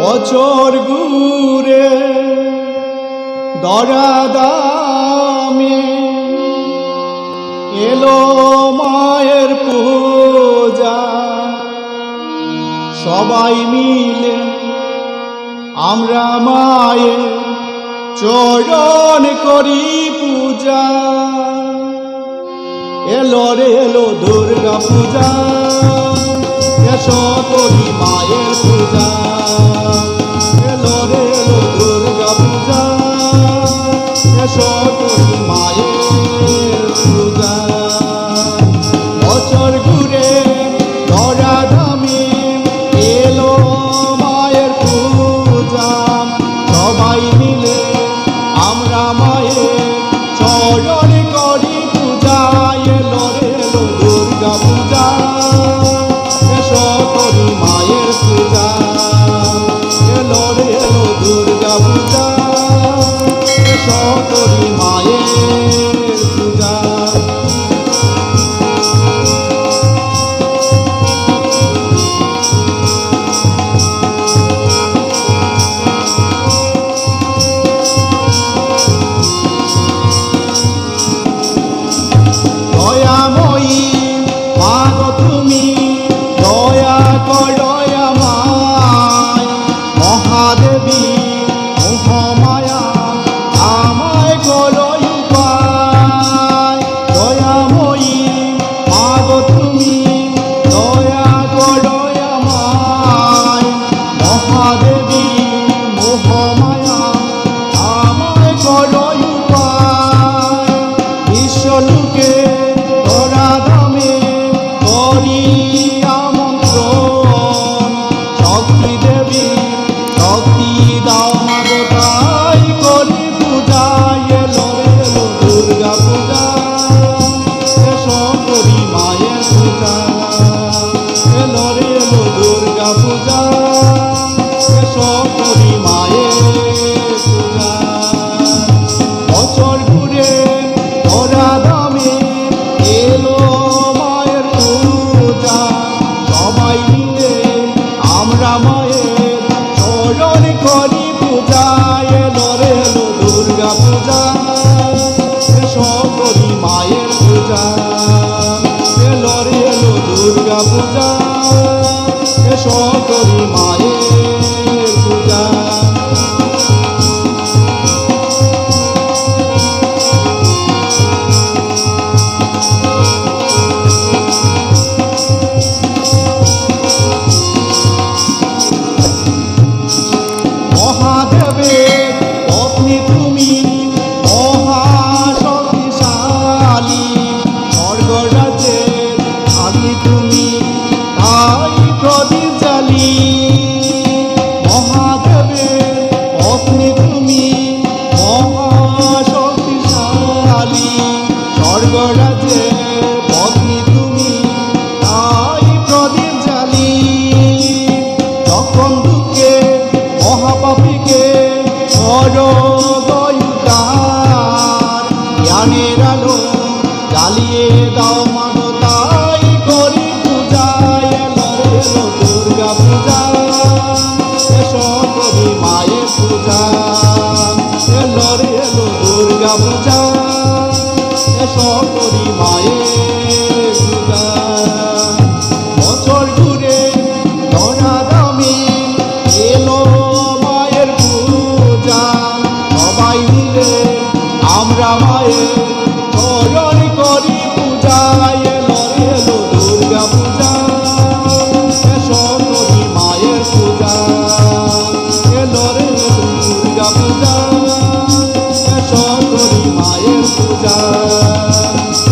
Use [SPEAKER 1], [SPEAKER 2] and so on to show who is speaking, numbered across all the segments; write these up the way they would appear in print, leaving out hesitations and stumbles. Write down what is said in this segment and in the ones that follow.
[SPEAKER 1] বছর ঘুরে দরাদামে এলো মায়ের পূজা। সবাই মিলে আমরা মায়ের চরণ করি পূজা। এলো রে এলো দুর্গা পূজা, এসো করি মায়ের পূজা। এলো রে এলো দুর্গা পূজা, এসো করি মায়ের পূজা। বছর ঘুরে ধরাধামে এলো মায়ের পূজা। সবাই মিলে আমরা মায়ের চরণ করি পূজা। এলো রে এলো দুর্গা পূজা, এসো করি মায়ের পূজা। এলো রে এলো দুর্গা পূজা, এসো করি মায়ের পূজা। দয়াময়ী মা গো তুমি দয়া করো আমায়, মহাদেবী মোহমায়া আমায় করো উপায়। দয়াময়ী মা গো তুমি দয়া করো আমায়, মহাদেবী মোহমায়া আমায় করো উপায়। বিশ্বলোকে ধরাধামে করি আমন্ত্রণ, শক্তি দেবী শক্তি দাও মাগো তাই করি পূজা। এলো রে এলো দুর্গা পূজা, এসো করি মায়ের পূজা। এলো রে এলো দুর্গা পূজা, এসো করি মায়ের পূজা। বছর ঘুরে ধরাধামে এলো মায়ের পূজা। সবাই মিলে আমরা মায়ের চরণ করি পূজা। এলো রে এলো দুর্গা পূজা, এসো করি মায়ের পূজা। এলো রে এলো দুর্গা পূজা, এসো করি মায়ের পূজা। মহাদেবের পত্নী তুমি মহাশক্তিশালী, স্বর্গ রাজ্যের আদি তুমি তাই প্রদীপ জ্বালি। মহাদেবের পত্নী তুমি মহাশক্তিশালী, স্বর্গ রাজ্যের পত্নী তুমি তাই প্রদীপ জ্বালি। যখন দুঃখে মহাপাপীকে করো উদ্ধার, জ্ঞানের আলো জ্বালিয়ে দাও মাগো তাই করি পূজা। এলো রে এলো দুর্গা পূজা, এসো করি মায়ের পূজা। এলো রে এলো দুর্গা পূজা, এসো করি মায়ের পূজা। বছর ঘুরে ধরাধামে এলো মায়ের পূজা। সবাই মিলে আমরা মায়ের চরণ করি পূজা। এলো রে এলো দুর্গা পূজা, এসো করি মায়ের পূজা। এলো রে এলো দুর্গা পূজা, এসো করি মায়ের পূজা।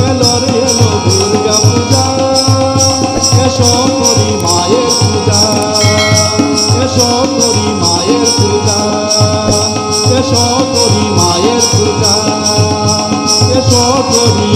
[SPEAKER 1] এলো রে এলো দুর্গা পূজা, এসো করি মায়ের পূজা। এসো করি মায়ের পূজা, এসো করি মায়ের পূজা, এসো করি।